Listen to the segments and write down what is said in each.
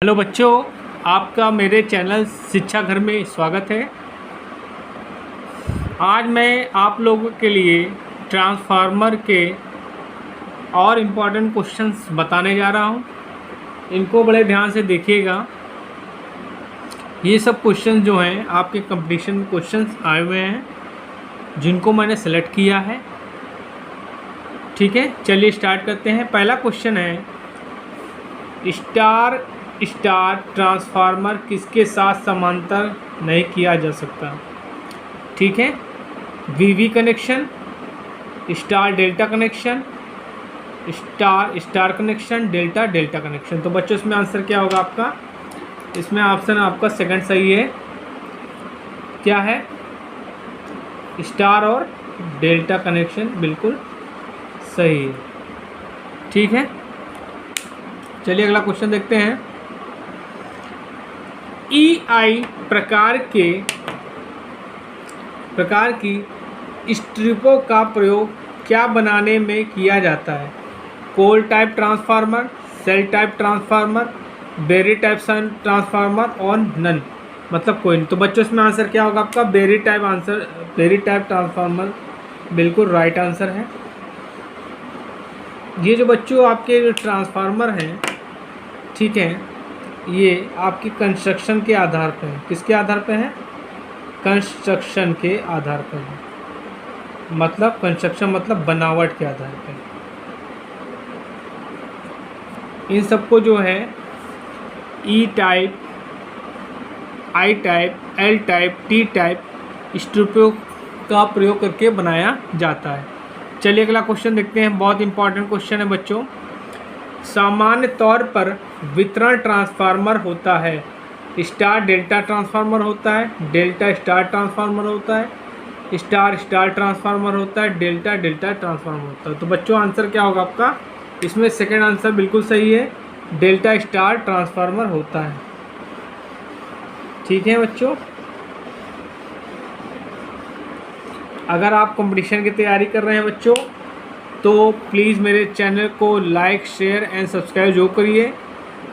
Hello बच्चों, आपका मेरे चैनल शिक्षा घर में स्वागत है। आज मैं आप लोगों के लिए ट्रांसफार्मर के और इम्पॉर्टेंट क्वेश्चंस बताने जा रहा हूं। इनको बड़े ध्यान से देखिएगा। ये सब क्वेश्चंस जो हैं आपके कंपटीशन क्वेश्चंस आए हुए हैं, जिनको मैंने सेलेक्ट किया है। ठीक है, चलिए स्टार्ट करते हैं। पहला क्वेश्चन है, स्टार स्टार ट्रांसफार्मर किसके साथ समांतर नहीं किया जा सकता? ठीक है, V V connection, star delta connection, star star connection, delta delta connection. तो बच्चों इसमें आंसर क्या होगा आपका? इसमें ऑप्शन आपका सेकंड सही है। क्या है? स्टार और डेल्टा कनेक्शन बिल्कुल सही है। ठीक है, चलिए अगला क्वेश्चन देखते हैं। EI प्रकार की स्ट्रिपों का प्रयोग क्या बनाने में किया जाता है? Core type transformer, shell type transformer, berry type transformer और नन, मतलब कोई नहीं। तो बच्चों इसमें आंसर क्या होगा आपका? बेरी टाइप ट्रांसफार्मर बिल्कुल राइट आंसर है। ये जो बच्चों आपके जो ट्रांसफार्मर हैं, ठीक है, ये आपकी कंस्ट्रक्शन के आधार पर है। किसके आधार पर है? कंस्ट्रक्शन के आधार पर है। मतलब कंस्ट्रक्शन मतलब बनावट के आधार पर। इन सबको जो है E type, I type, L type, T type स्ट्रिपों का प्रयोग करके बनाया जाता है। चलिए अगला क्वेश्चन देखते हैं। बहुत इंपॉर्टेंट क्वेश्चन है बच्चों। सामान्य तौर पर वितरण ट्रांसफार्मर होता है। स्टार डेल्टा ट्रांसफार्मर होता है, डेल्टा स्टार ट्रांसफार्मर होता है, स्टार स्टार ट्रांसफार्मर होता है, डेल्टा डेल्टा ट्रांसफार्मर होता है। तो बच्चों आंसर क्या होगा आपका? इसमें सेकंड आंसर बिल्कुल सही है, डेल्टा स्टार ट्रांसफार्मर होता है। ठीक है बच्चों, अगर आप कंपटीशन की तैयारी कर रहे हैं बच्चों, तो प्लीज़ मेरे चैनल को लाइक, शेयर एंड सब्सक्राइब जो करिए।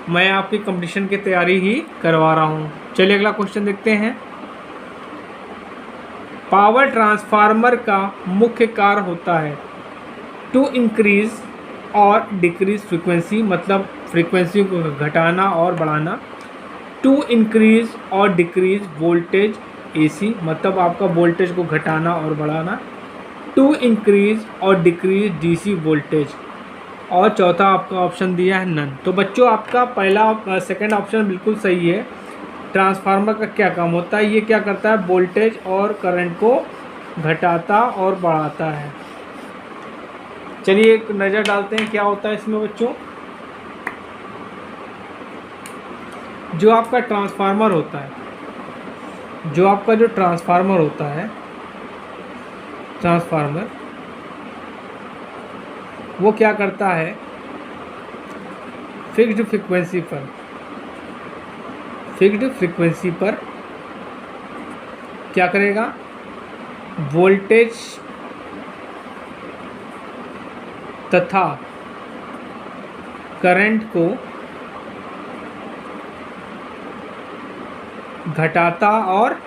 मैं आपकी कंपटीशन की तैयारी ही करवा रहा हूँ। चलिए अगला क्वेश्चन देखते हैं। पावर ट्रांसफार्मर का मुख्य कार्य होता है टू इंक्रीज और डिक्रीज फ्रीक्वेंसी, मतलब फ्रीक्वेंसी को घटाना और बढ़ाना। टू इंक्रीज और डिक्रीज वोल्टेज AC, मतलब आपका वोल्टेज को घटाना और बढ़ाना। टू इंक्रीज और डिक्रीज DC वोल्टेज। और चौथा आपका ऑप्शन दिया है नन। तो बच्चों आपका सेकंड ऑप्शन बिल्कुल सही है। ट्रांसफार्मर का क्या काम होता है? ये क्या करता है? वोल्टेज और करंट को घटाता और बढ़ाता है। चलिए एक नज़र डालते हैं क्या होता है इसमें बच्चों। जो आपका ट्रांसफार्मर होता है, ट्रांसफार्मर वो क्या करता है? फिक्स्ड फ्रीक्वेंसी पर क्या करेगा? वोल्टेज तथा करंट को घटाता और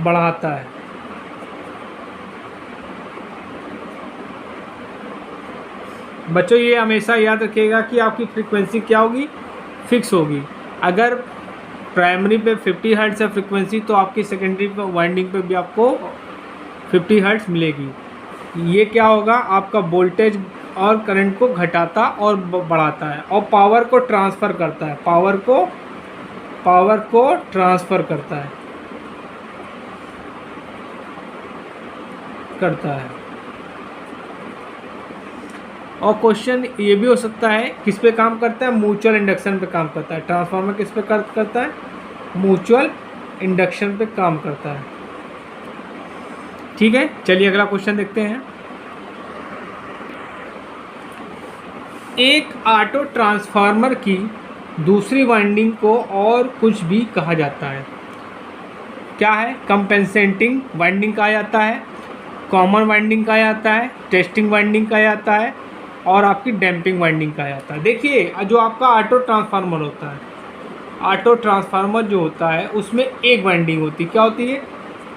बढ़ाता है। बच्चों ये हमेशा याद रखिएगा कि आपकी फ्रीक्वेंसी क्या होगी? फिक्स होगी। अगर प्राइमरी पे 50 हर्ट्ज है फ्रीक्वेंसी, तो आपकी सेकेंडरी पे वाइंडिंग पे भी आपको 50 हर्ट्ज मिलेगी। ये क्या होगा? आपका वोल्टेज और करंट को घटाता और बढ़ाता है, और पावर को ट्रांसफ़र करता है। पावर को ट्रांसफ़र करता है। और क्वेश्चन ये भी हो सकता है, किस पे काम करता है? म्यूचुअल इंडक्शन पे काम करता है। ट्रांसफार्मर किस पे करता है? म्यूचुअल इंडक्शन पे काम करता है। ठीक है, चलिए अगला क्वेश्चन देखते हैं। एक ऑटो ट्रांसफार्मर की दूसरी वाइंडिंग को और कुछ भी कहा जाता है। क्या है? कंपेंसेटिंग वाइंडिंग कहा जाता है, कॉमन वाइंडिंग कहा जाता है, टेस्टिंग वाइंडिंग कहा जाता है, और आपकी डैम्पिंग वाइंडिंग कहा जाता है। देखिए जो आपका ऑटो ट्रांसफार्मर होता है, ऑटो ट्रांसफार्मर जो होता है उसमें एक वाइंडिंग होती है, क्या होती है?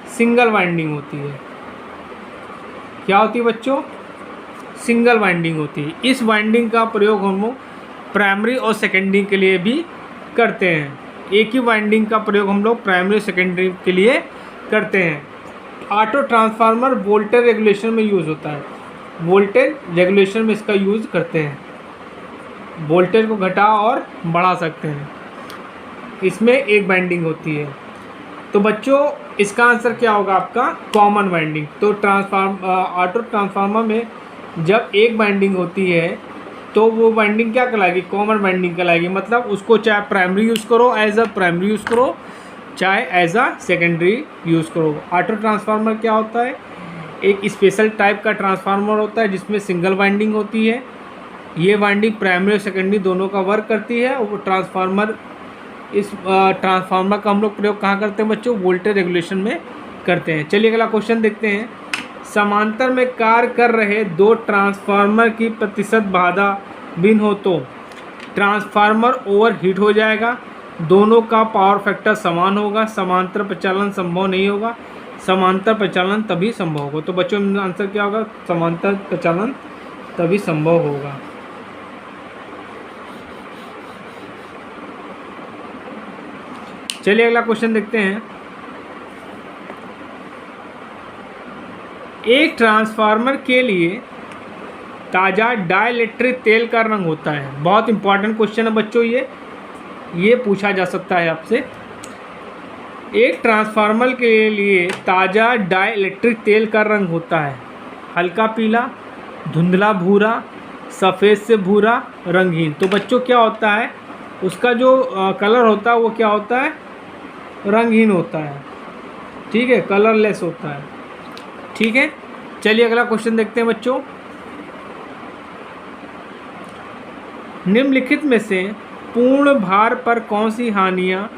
सिंगल वाइंडिंग होती है। क्या होती है बच्चों? सिंगल वाइंडिंग होती है। इस वाइंडिंग का प्रयोग हम लोग प्राइमरी और सेकेंडरी के लिए भी करते हैं। एक ही वाइंडिंग का प्रयोग हम लोग प्राइमरी और सेकेंडरी के लिए करते हैं। ऑटो ट्रांसफार्मर वोल्टेज रेगुलेशन में यूज़ होता है, वोल्टेज रेगुलेशन में इसका यूज़ करते हैं, वोल्टेज को घटा और बढ़ा सकते हैं। इसमें एक वाइंडिंग होती है। तो बच्चों इसका आंसर क्या होगा आपका? Common winding. तो ऑटो ट्रांसफार्मर में जब एक वाइंडिंग होती है तो वो वाइंडिंग क्या कहलाएगी? कॉमन वाइंडिंग कहलाएगी। मतलब उसको चाहे प्राइमरी यूज़ करो एज अ प्राइमरी यूज़ करो, चाहे एज अ सेकेंडरी यूज़ करो। ऑटो ट्रांसफार्मर क्या होता है? एक स्पेशल टाइप का ट्रांसफार्मर होता है जिसमें सिंगल वाइंडिंग होती है। ये वाइंडिंग प्राइमरी और सेकेंडरी दोनों का वर्क करती है। और वो ट्रांसफार्मर, इस ट्रांसफार्मर का हम लोग प्रयोग कहाँ करते हैं बच्चों? वोल्टेज रेगुलेशन में करते हैं। चलिए अगला क्वेश्चन देखते हैं। समांतर में कार्य कर रहे दो ट्रांसफार्मर की प्रतिशत बाधा भिन्न हो तो ट्रांसफार्मर ओवरहीट हो जाएगा, दोनों का पावर फैक्टर समान होगा, समांतर प्रचालन संभव नहीं होगा, समांतर प्रचालन तभी संभव होगा। तो बच्चों आंसर क्या होगा? समांतर प्रचालन तभी संभव होगा। चलिए अगला क्वेश्चन देखते हैं। एक ट्रांसफार्मर के लिए ताज़ा डाइलेक्ट्रिक तेल का रंग होता है। बहुत इंपॉर्टेंट क्वेश्चन है बच्चों, ये पूछा जा सकता है आपसे। एक ट्रांसफार्मर के लिए ताज़ा डाइलेक्ट्रिक तेल का रंग होता है हल्का पीला, धुंधला भूरा, सफ़ेद से भूरा, रंगीन। तो बच्चों क्या होता है? उसका जो कलर होता है वो क्या होता है? रंगहीन होता है। ठीक है, कलरलेस होता है। ठीक है, चलिए अगला क्वेश्चन देखते हैं बच्चों। निम्नलिखित में से पूर्ण भार पर कौन सी हानियाँ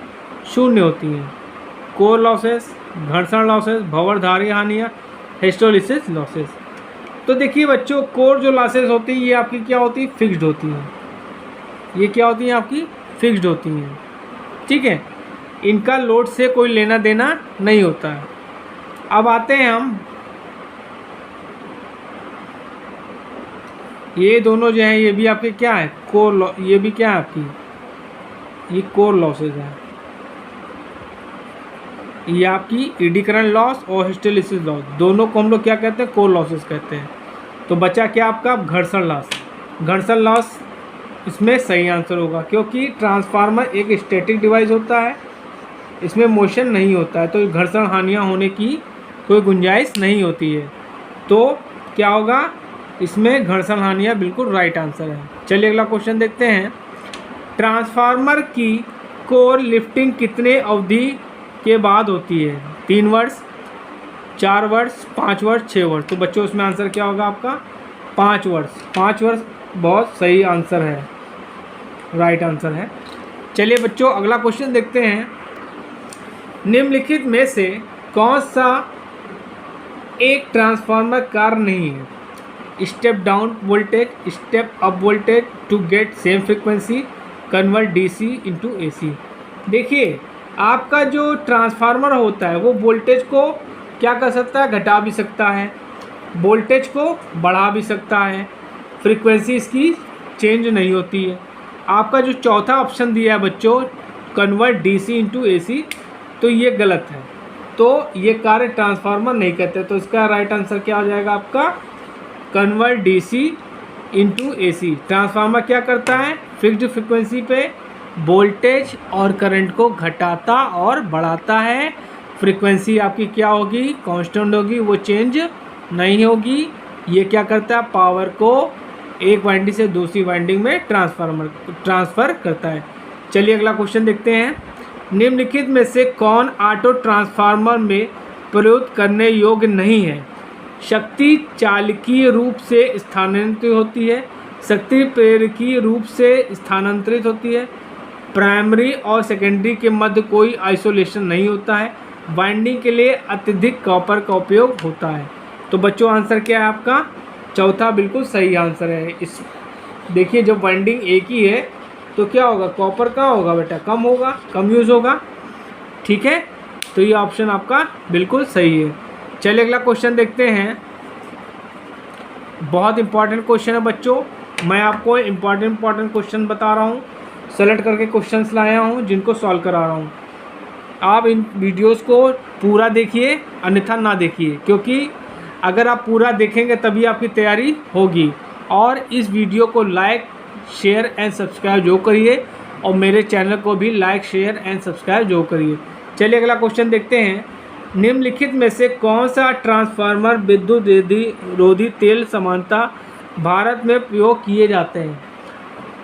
शून्य होती हैं? कोर लॉसेस, घर्षण लॉसेस, भंवरधारी हानियाँ, हिस्टोलिसिस लॉसेस। तो देखिए बच्चों, कोर जो लॉसेस होती है ये आपकी क्या होती है? फिक्स्ड होती हैं। ये क्या होती हैं? आपकी फिक्स्ड होती हैं। ठीक है, इनका लोड से कोई लेना देना नहीं होता है। अब आते हैं हम, ये दोनों जो है ये भी आपके क्या है? कोर, ये भी क्या है आपकी? ये कोर लॉसेज है। ये आपकी एडी करंट लॉस और हिस्टेरिसिस लॉस, दोनों को हम लोग क्या कहते हैं? कोर लॉसेस कहते हैं। तो बचा क्या आपका? घर्षण लॉस। घर्षण लॉस इसमें सही आंसर होगा, क्योंकि ट्रांसफार्मर एक स्टैटिक डिवाइस होता है, इसमें मोशन नहीं होता है, तो घर्षण हानियाँ होने की कोई गुंजाइश नहीं होती है। तो क्या होगा? इसमें घर्षण हानियाँ बिल्कुल राइट आंसर है। चलिए अगला क्वेश्चन देखते हैं। ट्रांसफार्मर की कोर लिफ्टिंग कितने अवधि के बाद होती है? 3 वर्ष, 4 वर्ष, 5 वर्ष, 6 वर्ष। तो बच्चों उसमें आंसर क्या होगा आपका? 5 वर्ष। 5 वर्ष बहुत सही आंसर है, राइट आंसर है। चलिए बच्चों अगला क्वेश्चन देखते हैं। निम्नलिखित में से कौन सा एक ट्रांसफार्मर कार्य नहीं है? Step down voltage, step up voltage to get same frequency, convert DC into AC. देखिए आपका जो ट्रांसफार्मर होता है वो वोल्टेज को क्या कर सकता है? घटा भी सकता है, वोल्टेज को बढ़ा भी सकता है, फ्रीक्वेंसी इसकी चेंज नहीं होती है। आपका जो चौथा ऑप्शन दिया है बच्चों, कन्वर्ट डीसी इनटू एसी, तो ये गलत है। तो ये कार्य ट्रांसफार्मर नहीं करते। तो इसका राइट आंसर क्या हो जाएगा आपका? Convert DC into AC. Transformer क्या करता है? फिक्स्ड फ्रीक्वेंसी पे वोल्टेज और करंट को घटाता और बढ़ाता है। फ्रीक्वेंसी आपकी क्या होगी? कांस्टेंट होगी, वो चेंज नहीं होगी। ये क्या करता है? पावर को एक वाइंडिंग से दूसरी वाइंडिंग में ट्रांसफ़र करता है। चलिए अगला क्वेश्चन देखते हैं। निम्नलिखित में से कौन ऑटो ट्रांसफार्मर में प्रयोग करने योग्य नहीं है? शक्ति चालकीय रूप से स्थानांतरित होती है, शक्ति प्रेरकीय रूप से स्थानांतरित होती है, प्राइमरी और सेकेंडरी के मध्य कोई आइसोलेशन नहीं होता है, वाइंडिंग के लिए अत्यधिक कॉपर का उपयोग होता है। तो बच्चों आंसर क्या है आपका? चौथा बिल्कुल सही आंसर है। इस देखिए जब वाइंडिंग एक ही है तो क्या होगा, कॉपर कहाँ होगा बेटा, कम होगा, कम यूज़ होगा। ठीक है, तो ये ऑप्शन आपका बिल्कुल सही है। चलिए अगला क्वेश्चन देखते हैं। बहुत इंपॉर्टेंट क्वेश्चन है बच्चों, मैं आपको इंपॉर्टेंट क्वेश्चन बता रहा हूँ, सेलेक्ट करके क्वेश्चंस लाया हूँ जिनको सॉल्व करा रहा हूँ। आप इन वीडियोस को पूरा देखिए, अन्यथा ना देखिए, क्योंकि अगर आप पूरा देखेंगे तभी आपकी तैयारी होगी। और इस वीडियो को लाइक शेयर एंड सब्सक्राइब जो करिए, और मेरे चैनल को भी लाइक शेयर एंड सब्सक्राइब जो करिए। चलिए अगला क्वेश्चन देखते हैं। निम्नलिखित में से कौन सा ट्रांसफार्मर विद्युत रोधी तेल समानता भारत में प्रयोग किए जाते हैं?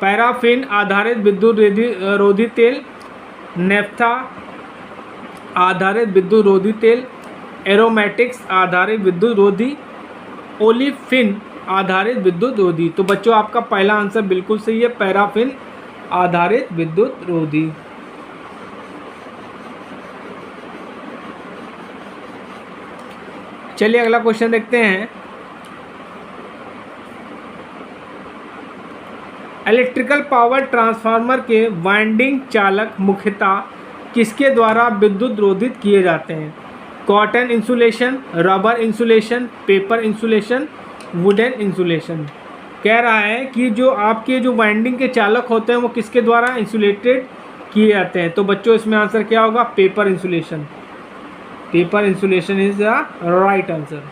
पैराफिन आधारित विद्युत रोधी तेल, नेफ्था आधारित विद्युत रोधी तेल, एरोमेटिक्स आधारित विद्युत रोधी, ओलिफिन आधारित विद्युत रोधी। तो बच्चों आपका पहला आंसर बिल्कुल सही है, पैराफिन आधारित विद्युत रोधी। चलिए अगला क्वेश्चन देखते हैं। इलेक्ट्रिकल पावर ट्रांसफार्मर के वाइंडिंग चालक मुख्यतः किसके द्वारा विद्युत रोधित किए जाते हैं? Cotton insulation, rubber insulation, paper insulation, wooden insulation. कह रहा है कि जो आपके जो वाइंडिंग के चालक होते हैं वो किसके द्वारा इंसुलेटेड किए जाते हैं? तो बच्चों इसमें आंसर क्या होगा? Paper insulation. Paper insulation is the right answer.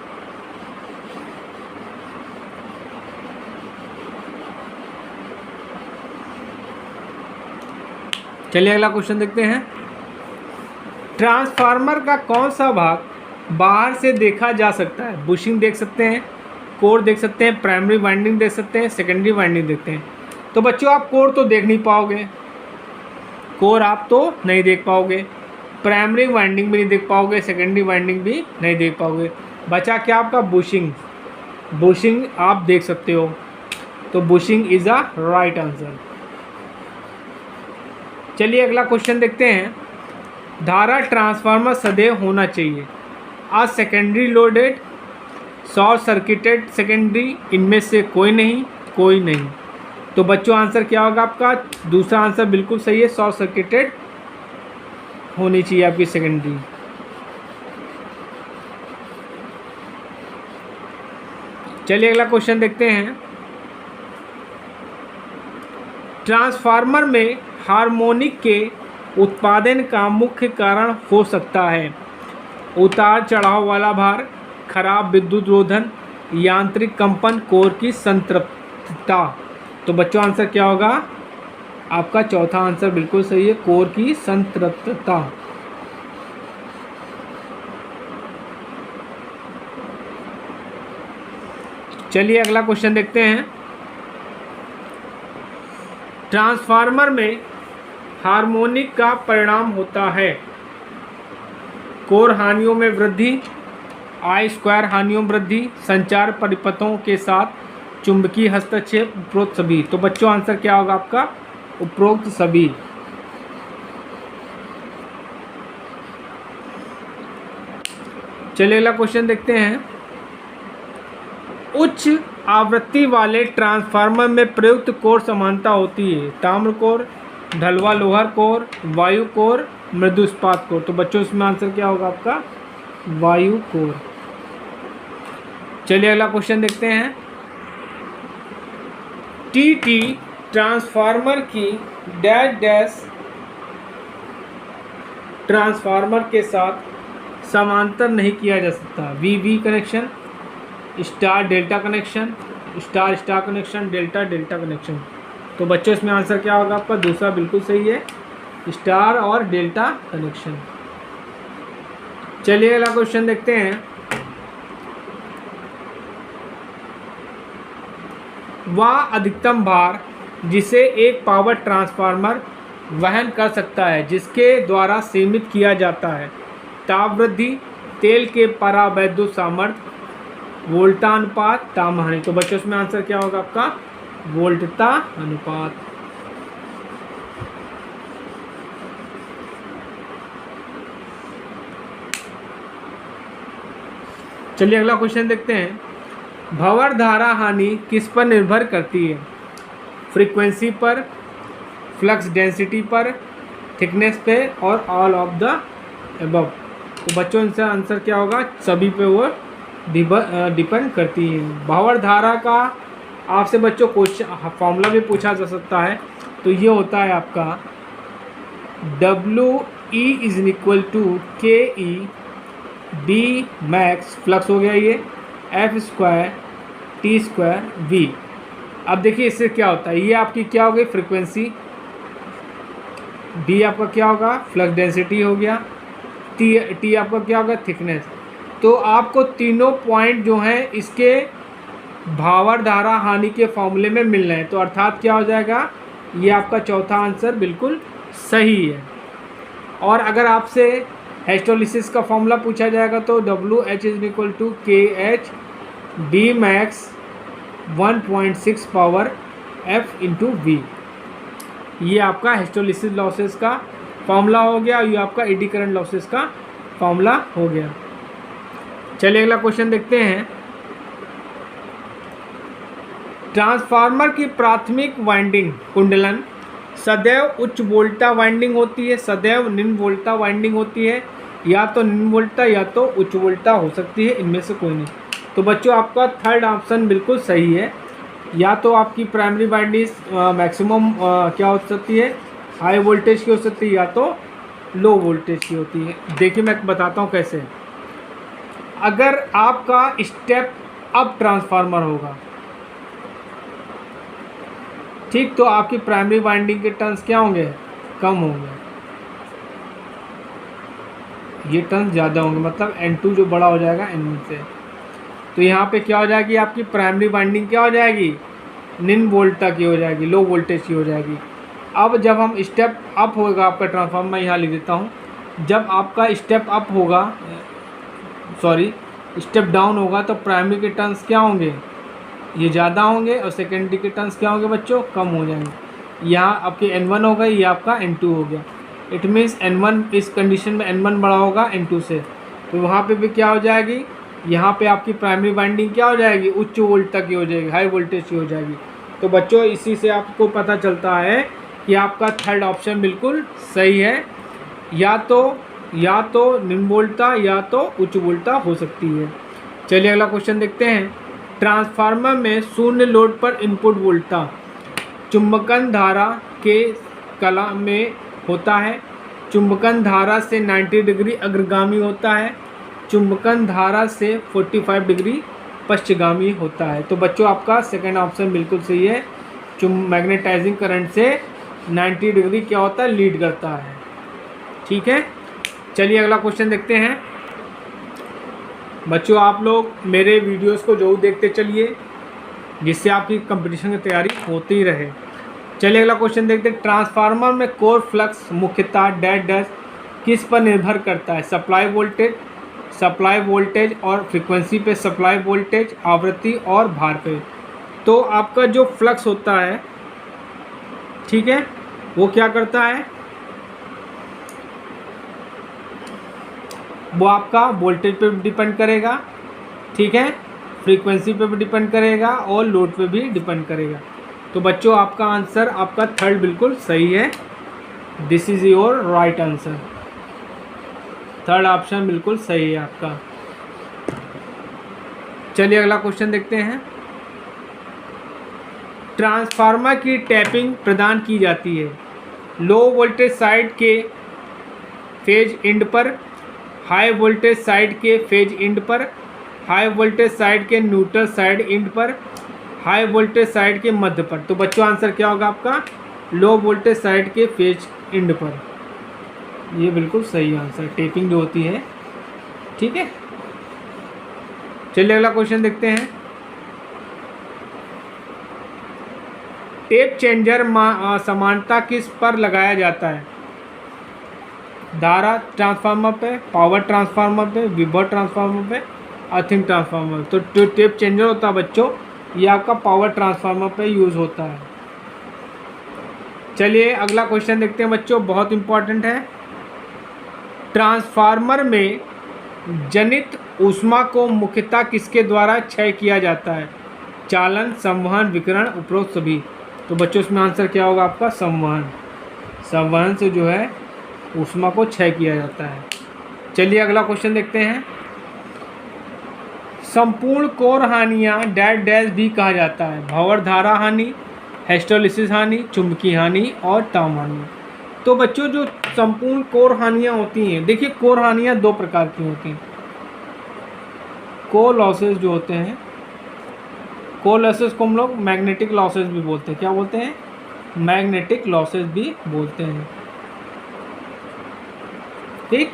चलिए अगला क्वेश्चन देखते हैं। ट्रांसफार्मर का कौन सा भाग बाहर से देखा जा सकता है? बुशिंग देख सकते हैं, कोर देख सकते हैं, प्राइमरी वाइंडिंग देख सकते हैं, सेकेंडरी वाइंडिंग देखते हैं। तो बच्चों आप कोर तो देख नहीं पाओगे, कोर आप तो नहीं देख पाओगे, प्राइमरी वाइंडिंग भी नहीं देख पाओगे, सेकेंडरी वाइंडिंग भी नहीं देख पाओगे। बचा क्या आपका? बुशिंग। बुशिंग आप देख सकते हो, तो bushing is a right answer. चलिए अगला क्वेश्चन देखते हैं। धारा ट्रांसफार्मर सदैव होना चाहिए। आज secondary loaded, short circuited secondary, इनमें से कोई नहीं, कोई नहीं। तो बच्चों आंसर क्या होगा आपका? दूसरा आंसर बिल्कुल सही है, शॉर्ट सर्किटेड होनी चाहिए आपकी सेकेंडरी। चलिए अगला क्वेश्चन देखते हैं। ट्रांसफार्मर में हार्मोनिक के उत्पादन का मुख्य कारण हो सकता है उतार चढ़ाव वाला भार, खराब विद्युत रोधन, यांत्रिक कंपन, कोर की संतृप्तता। तो बच्चों आंसर क्या होगा आपका? चौथा आंसर बिल्कुल सही है, कोर की संतृप्तता। चलिए अगला क्वेश्चन देखते हैं। ट्रांसफार्मर में हार्मोनिक का परिणाम होता है कोर हानियों में वृद्धि, आई स्क्वायर हानियों में वृद्धि, संचार परिपथों के साथ चुंबकीय हस्तक्षेप, उपरोक्त सभी। तो बच्चों आंसर क्या होगा आपका? उपरोक्त सभी। चलिए अगला क्वेश्चन देखते हैं। उच्च आवृत्ति वाले ट्रांसफार्मर में प्रयुक्त कोर समानता होती है ताम्र कोर, ढलवा लोहर कोर, वायु कोर, मृदु इस्पात कोर। तो बच्चों इसमें आंसर क्या होगा आपका? वायु कोर। चलिए अगला क्वेश्चन देखते हैं। टीटी ट्रांसफार्मर की डैश डैश ट्रांसफार्मर के साथ समांतर नहीं किया जा सकता। We connection, star delta connection, star star connection, delta delta connection. तो बच्चों इसमें आंसर क्या होगा आपका? दूसरा बिल्कुल सही है, स्टार और डेल्टा कनेक्शन। चलिए अगला क्वेश्चन देखते हैं। वह अधिकतम भार जिसे एक पावर ट्रांसफार्मर वहन कर सकता है जिसके द्वारा सीमित किया जाता है ताप वृद्धि, तेल के परावैद्युत सामर्थ्य, वोल्टानुपात, ताप हानि। तो बच्चों इसमें आंसर क्या होगा आपका? वोल्टता अनुपात। चलिए अगला क्वेश्चन देखते हैं। भंवर धारा हानि किस पर निर्भर करती है? फ्रीक्वेंसी पर, फ्लक्स डेंसिटी पर, थिकनेस पे और ऑल ऑफ द अबव। तो बच्चों इनका आंसर क्या होगा? सभी पे वो डिपेंड करती है। भंवर धारा का आपसे बच्चों क्वेश्चन फॉर्मूला भी पूछा जा सकता है। तो ये होता है आपका WE is equal to KE B max, flux हो गया ये, F² T² V। अब देखिए इससे क्या होता है, ये आपकी क्या हो गई? फ्रीक्वेंसी। B आपका क्या होगा? फ्लक्स डेंसिटी हो गया। T आपका क्या होगा? थिकनेस। तो आपको तीनों पॉइंट जो हैं इसके भावर धारा हानि के फॉर्मूले में मिल रहे हैं। तो अर्थात क्या हो जाएगा? ये आपका चौथा आंसर बिल्कुल सही है। और अगर आपसे हिस्टोलिसिस का फॉर्मूला पूछा जाएगा तो WH is equal to KH B max 1.6 power F into V। ये आपका हिस्टोलिसिस लॉसेस का फॉर्मूला हो गया। ये आपका एडी करंट लॉसेस का फॉर्मूला हो गया। चलिए अगला क्वेश्चन देखते हैं। ट्रांसफार्मर की प्राथमिक वाइंडिंग कुंडलन सदैव उच्च वोल्टा वाइंडिंग होती है, सदैव निम्न वोल्टा वाइंडिंग होती है, या तो निम्न वोल्टा या तो उच्च वोल्टा हो सकती है, इनमें से कोई नहीं। तो बच्चों आपका थर्ड ऑप्शन बिल्कुल सही है। या तो आपकी प्राइमरी वाइंडिंग मैक्सिमम क्या हो सकती है? हाई वोल्टेज की हो सकती है, या तो लो वोल्टेज की होती है। देखिए मैं बताता हूँ कैसे। अगर आपका स्टेप अप ट्रांसफार्मर होगा, ठीक, तो आपकी प्राइमरी वाइंडिंग के टर्न्स क्या होंगे? कम होंगे। ये टर्न्स ज़्यादा होंगे, मतलब N2 जो बड़ा हो जाएगा N1 से। तो यहाँ पे क्या हो जाएगी? आपकी प्राइमरी वाइंडिंग क्या हो जाएगी? निम्न वोल्टा की हो जाएगी, लो वोल्टेज की हो जाएगी। अब जब हम स्टेप अप होगा आपका ट्रांसफार्मर, मैं यहाँ लिख देता हूँ, जब आपका स्टेप अप होगा, सॉरी स्टेप डाउन होगा, तो प्राइमरी के टर्न्स क्या होंगे? ये ज़्यादा होंगे, और सेकेंडरी के टर्न्स क्या होंगे बच्चों? कम हो जाएंगे। यहाँ आपके N1 हो गई, ये आपका N2 हो गया। इट मीन्स N1 इस कंडीशन में N1 बड़ा होगा N2 से, तो वहाँ पे भी क्या हो जाएगी? यहाँ पे आपकी प्राइमरी वाइंडिंग क्या हो जाएगी? उच्च वोल्ट की हो जाएगी, हाई वोल्टेज की हो जाएगी। तो बच्चों इसी से आपको पता चलता है कि आपका थर्ड ऑप्शन बिल्कुल सही है। या तो निम्न वोल्टा या तो उच्च वोल्टा हो सकती है। चलिए अगला क्वेश्चन देखते हैं। ट्रांसफार्मर में शून्य लोड पर इनपुट वोल्टा चुंबकन धारा के कला में होता है। चुंबकन धारा से 90 डिग्री अग्रगामी होता है, चुंबकन धारा से 45 डिग्री पश्चगामी होता है। तो बच्चों आपका सेकंड ऑप्शन बिल्कुल सही है। मैग्नेटाइजिंग करंट से 90 डिग्री क्या होता है? लीड करता है। ठीक है, चलिए अगला क्वेश्चन देखते हैं। बच्चों आप लोग मेरे वीडियोस को जरूर देखते चलिए, जिससे आपकी कंपटीशन की तैयारी होती ही रहे। चलिए अगला क्वेश्चन देखते हैं। ट्रांसफार्मर में कोर फ्लक्स मुख्यतः डैश किस पर निर्भर करता है? सप्लाई वोल्टेज और फ्रीक्वेंसी पे, सप्लाई वोल्टेज, आवृत्ति और भार पे। तो आपका जो फ्लक्स होता है, ठीक है, वो क्या करता है? वो आपका वोल्टेज पे भी डिपेंड करेगा, ठीक है, फ्रीक्वेंसी पे भी डिपेंड करेगा और लोड पे भी डिपेंड करेगा। तो बच्चों आपका आंसर, आपका थर्ड बिल्कुल सही है। This is your right answer. Third option बिल्कुल सही है आपका। चलिए अगला क्वेश्चन देखते हैं। ट्रांसफार्मर की टैपिंग प्रदान की जाती है लो वोल्टेज साइड के फेज एंड पर, हाई वोल्टेज साइड के फेज एंड पर, हाई वोल्टेज साइड के न्यूट्रल साइड एंड पर, हाई वोल्टेज साइड के मध्य पर। तो बच्चों आंसर क्या होगा आपका? लो वोल्टेज साइड के फेज एंड पर। ये बिल्कुल सही आंसर, टेपिंग जो होती है। ठीक है, चलिए अगला क्वेश्चन देखते हैं। टेप चेंजर समानता किस पर लगाया जाता है? धारा ट्रांसफार्मर पे, पावर ट्रांसफार्मर पे, विभव ट्रांसफार्मर पे, अर्थिंग ट्रांसफार्मर। तो जो टेप चेंजर होता है बच्चों, ये आपका पावर ट्रांसफार्मर पे यूज़ होता है। चलिए अगला क्वेश्चन देखते हैं बच्चों, बहुत इंपॉर्टेंट है। ट्रांसफार्मर में जनित ऊष्मा को मुख्यतः किसके द्वारा क्षय किया जाता है? चालन, संवहन, विकिरण, उपरोक्त सभी। तो बच्चों इसमें आंसर क्या होगा आपका? संवहन। संवहन से जो है ऊष्मा को क्षय किया जाता है। चलिए अगला क्वेश्चन देखते हैं। संपूर्ण कोर हानियाँ डैश डैश भी कहा जाता है। भंवर धारा हानि, हिस्टोलिसिस हानि, चुंबकीय हानि और ताम हानि। तो बच्चों जो संपूर्ण कोर हानियाँ होती हैं, देखिए कोर हानियाँ दो प्रकार की होती हैं। कोर लॉसेस जो होते हैं, कोर लॉसेस को हम लोग मैग्नेटिक लॉसेस भी बोलते हैं। क्या बोलते हैं? मैग्नेटिक लॉसेस भी बोलते हैं। ठीक,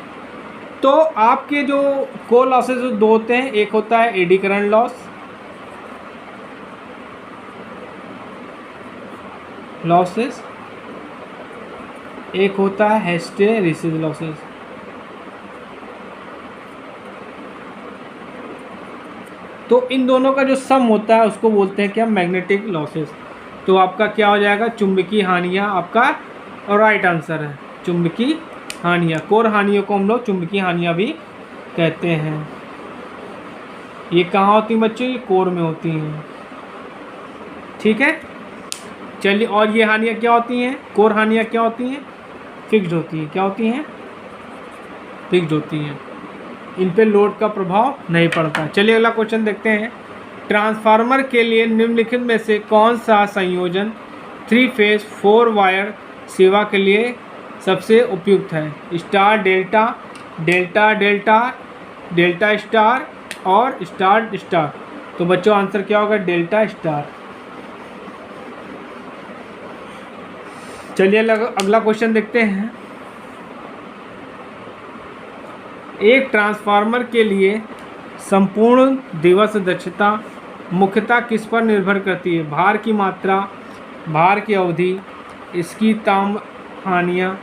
तो आपके जो कोर लॉसेस दो होते हैं, एक होता है एडी करंट लॉसेस, एक होता है हिस्टेरिसिस लॉसेस। तो इन दोनों का जो सम होता है उसको बोलते हैं क्या? Magnetic losses. तो आपका क्या हो जाएगा? चुंबकीय हानियाँ आपका राइट आंसर है। चुंबकीय हानियाँ, कोर हानियों को हम लोग चुंबकीय हानियाँ भी कहते हैं। ये कहाँ होती हैं बच्चों? ये कोर में होती हैं। ठीक है, चलिए। और ये हानियाँ क्या होती हैं? कोर हानियाँ क्या होती हैं? फिक्स्ड होती हैं। क्या होती हैं? फिक्स्ड होती हैं। इन पे लोड का प्रभाव नहीं पड़ता। चलिए अगला क्वेश्चन देखते हैं। ट्रांसफार्मर के लिए निम्नलिखित में से कौन सा संयोजन 3 फेज 4 वायर सेवा के लिए सबसे उपयुक्त है? Star delta, delta delta, delta star और स्टार स्टार। तो बच्चों आंसर क्या होगा? Delta star. चलिए अगला क्वेश्चन देखते हैं। एक ट्रांसफार्मर के लिए संपूर्ण दिवस दक्षता मुख्यतः किस पर निर्भर करती है? भार की मात्रा, भार की अवधि, इसकी ताम हानियाँ।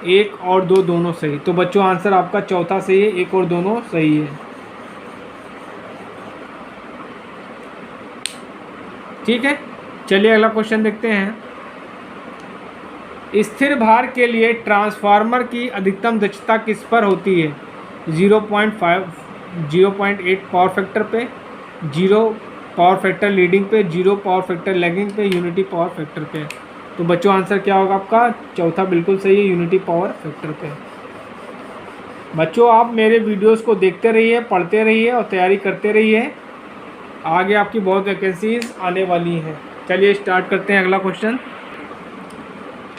एक और दो दोनों सही। तो बच्चों आंसर आपका चौथा सही है, एक और दोनों सही है। ठीक है, चलिए अगला क्वेश्चन देखते हैं। स्थिर भार के लिए ट्रांसफार्मर की अधिकतम दक्षता किस पर होती है? 0.5, 0.8 पावर फैक्टर पे, 0 पावर फैक्टर लीडिंग पे, 0 पावर फैक्टर लैगिंग पे, यूनिटी पावर फैक्टर पे। तो बच्चों आंसर क्या होगा आपका? चौथा बिल्कुल सही है, यूनिटी पावर फैक्टर पे। बच्चों आप मेरे वीडियोस को देखते रहिए, पढ़ते रहिए और तैयारी करते रहिए। आगे आपकी बहुत वैकेंसीज आने वाली हैं। चलिए स्टार्ट करते हैं अगला क्वेश्चन।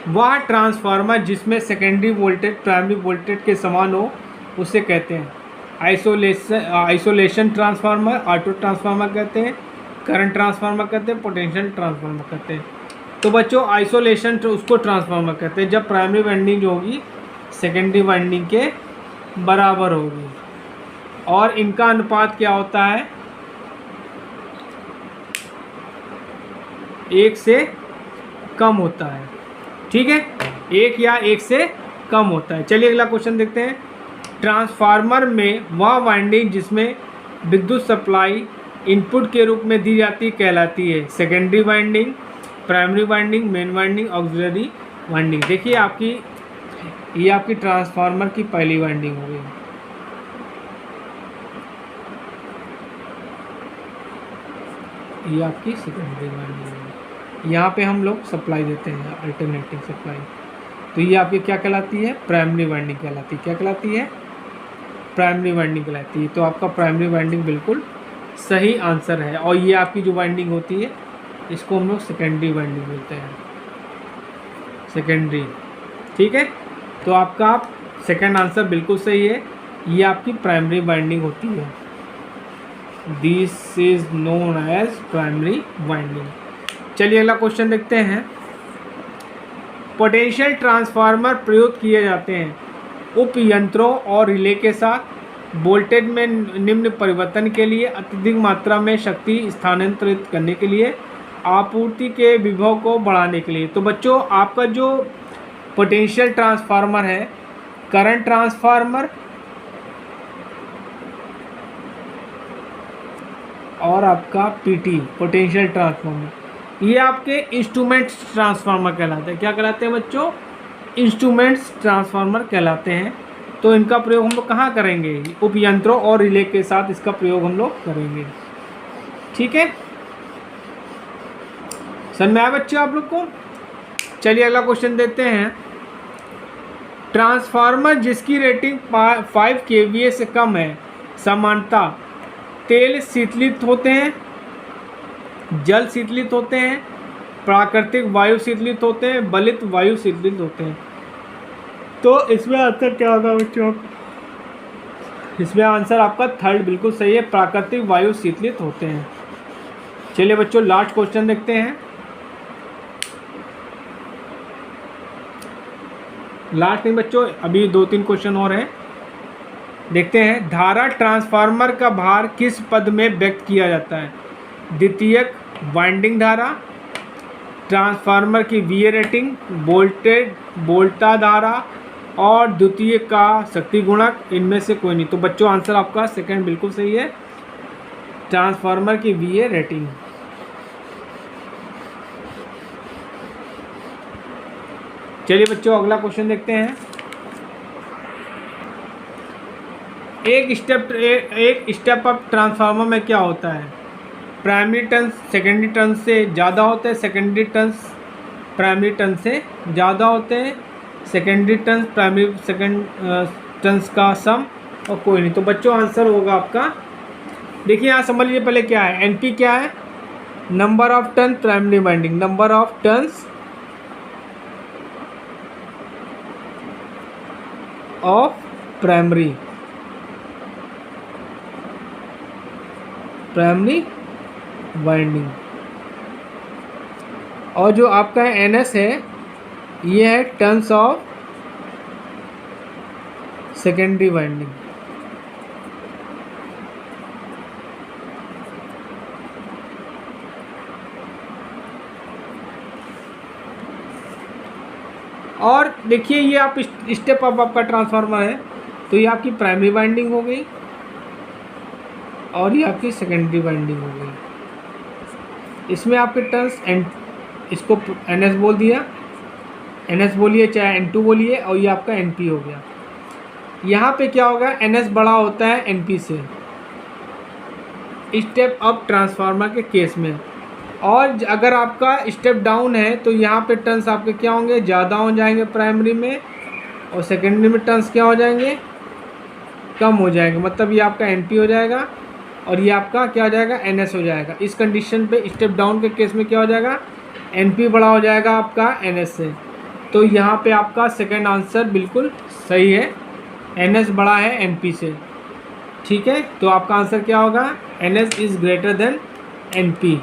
वह ट्रांसफार्मर जिसमें सेकेंडरी वोल्टेज प्राइमरी वोल्टेज के समान हो उसे कहते हैं आइसोलेशन ट्रांसफार्मर, ऑटो ट्रांसफार्मर कहते हैं, करंट ट्रांसफार्मर कहते हैं, पोटेंशियल ट्रांसफार्मर कहते हैं। तो बच्चों आइसोलेशन उसको ट्रांसफार्मर कहते हैं जब प्राइमरी वाइंडिंग जो होगी सेकेंडरी वाइंडिंग के बराबर होगी और इनका अनुपात क्या होता है? 1 से कम होता है। ठीक है, 1 या 1 से कम होता है। चलिए अगला क्वेश्चन देखते हैं। ट्रांसफार्मर में वह वाइंडिंग जिसमें विद्युत सप्लाई इनपुट के रूप में दी जाती कहलाती है secondary winding, primary winding, main winding, auxiliary winding. देखिए ये आपकी ट्रांसफार्मर की पहली वाइंडिंग हो गई। ये आपकी सेकेंडरी वाइंडिंग है। यहाँ पे हम लोग सप्लाई देते हैं अल्टरनेटिव सप्लाई। तो ये आपकी क्या कहलाती है? प्राइमरी वाइंडिंग कहलाती है। क्या कहलाती है? प्राइमरी वाइंडिंग कहलाती है। तो आपका प्राइमरी वाइंडिंग बिल्कुल सही आंसर है। और ये आपकी जो वाइंडिंग होती है इसको हम लोग सेकेंडरी वाइंडिंग बोलते हैं। सेकेंडरी। ठीक है, तो आपका सेकेंड आंसर बिल्कुल सही है। ये आपकी प्राइमरी वाइंडिंग होती है। This is known as primary winding. चलिए अगला क्वेश्चन देखते हैं। पोटेंशियल ट्रांसफार्मर प्रयुक्त किए जाते हैं उप यंत्रों और रिले के साथ वोल्टेज में निम्न परिवर्तन के लिए, अत्यधिक मात्रा में शक्ति स्थानांतरित करने के लिए, आपूर्ति के विभव को बढ़ाने के लिए। तो बच्चों आपका जो पोटेंशियल ट्रांसफार्मर है, करंट ट्रांसफार्मर और आपका पीटी पोटेंशियल ट्रांसफार्मर, ये आपके इंस्ट्रूमेंट्स ट्रांसफार्मर कहलाते हैं। क्या कहलाते हैं बच्चों? इंस्ट्रूमेंट्स ट्रांसफार्मर कहलाते हैं। तो इनका प्रयोग हम लोग कहाँ करेंगे? उपयंत्रों और रिले के साथ इसका प्रयोग हम लोग करेंगे। ठीक है, समझ में आया बच्चों आप लोग को? चलिए अगला क्वेश्चन देते हैं। ट्रांसफार्मर जिसकी रेटिंग 5 kVA से कम है, सामान्यतः तेल शीतलित होते हैं, जल शीतलित होते हैं, प्राकृतिक वायु शीतलित होते हैं, बलित वायु शीतलित होते हैं। तो इसमें आंसर क्या होगा बच्चों? इसमें आंसर आपका थर्ड बिल्कुल सही है, प्राकृतिक वायु शीतलित होते हैं। चलिए बच्चों लास्ट क्वेश्चन देखते हैं। लास्ट नहीं बच्चों, अभी 2-3 क्वेश्चन और हैं, देखते हैं। धारा ट्रांसफार्मर का भार किस पद में व्यक्त किया जाता है? द्वितीयक वाइंडिंग धारा, ट्रांसफार्मर की वीए रेटिंग, वोल्टा धारा और द्वितीय का शक्ति गुणक, इनमें से कोई नहीं। तो बच्चों आंसर आपका सेकंड बिल्कुल सही है, ट्रांसफार्मर की वीए रेटिंग। चलिए बच्चों अगला क्वेश्चन देखते हैं। एक स्टेप अप ट्रांसफार्मर में क्या होता है? प्राइमरी टर्न्स सेकेंडरी टर्न्स से ज़्यादा होते हैं, सेकेंडरी टर्न्स प्राइमरी टर्न्स से ज़्यादा होते हैं, सेकेंडरी टर्न्स प्राइमरी टर्न्स का सम और कोई नहीं। तो बच्चों आंसर होगा आपका, देखिए यहाँ समझ लीजिए पहले क्या है। एनपी क्या है? Number of turn primary winding, number of turns of primary winding, और जो आपका एनएस है ये है टर्न्स ऑफ सेकेंडरी वाइंडिंग। और देखिए ये आप स्टेप अप आपका ट्रांसफार्मर है, तो ये आपकी प्राइमरी वाइंडिंग हो गई और ये आपकी सेकेंडरी वाइंडिंग हो गई। इसमें आपके टर्न्स इसको एनएस बोल दिया, एनएस बोलिए चाहे एन2 बोलिए, और ये आपका एनपी हो गया। यहाँ पे क्या होगा? एनएस बड़ा होता है एनपी से स्टेप अप ट्रांसफार्मर के केस में, और अगर आपका स्टेप डाउन है तो यहाँ पे टर्न्स आपके क्या होंगे? ज़्यादा हो जाएंगे प्राइमरी में, और सेकेंडरी में टर्न्स क्या हो जाएंगे? कम हो जाएंगे। मतलब ये आपका एनपी हो जाएगा और ये आपका क्या हो जाएगा? एनएस हो जाएगा। इस कंडीशन पे स्टेप डाउन के केस में क्या हो जाएगा? एनपी बड़ा हो जाएगा आपका एनएस से। तो यहाँ पे आपका सेकंड आंसर बिल्कुल सही है, एनएस बड़ा है एनपी से। ठीक है, तो आपका आंसर क्या होगा? NS is greater than NP.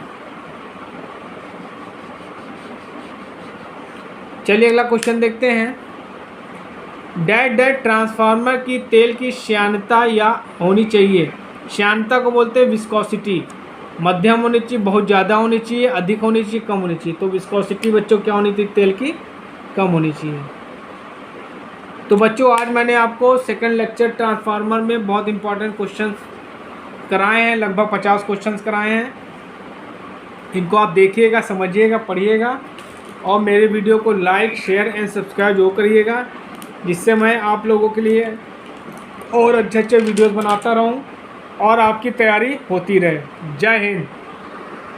चलिए अगला क्वेश्चन देखते हैं। डैट ट्रांसफार्मर की तेल की श्यानता या होनी चाहिए। श्यानता को बोलते हैं विस्कोसिटी। मध्यम होनी चाहिए, बहुत ज़्यादा होनी चाहिए, अधिक होनी चाहिए, कम होनी चाहिए। तो विस्कोसिटी बच्चों क्या होनी चाहिए? तेल की कम होनी चाहिए। तो बच्चों आज मैंने आपको सेकंड लेक्चर ट्रांसफार्मर में बहुत इंपॉर्टेंट क्वेश्चंस कराए हैं, लगभग 50 क्वेश्चंस कराए हैं। इनको आप देखिएगा, समझिएगा, पढ़िएगा और मेरे वीडियो को लाइक, शेयर एंड सब्सक्राइब जो करिएगा, जिससे मैं आप लोगों के लिए और अच्छे अच्छे वीडियोस बनाता रहूं और आपकी तैयारी होती रहे। जय हिंद।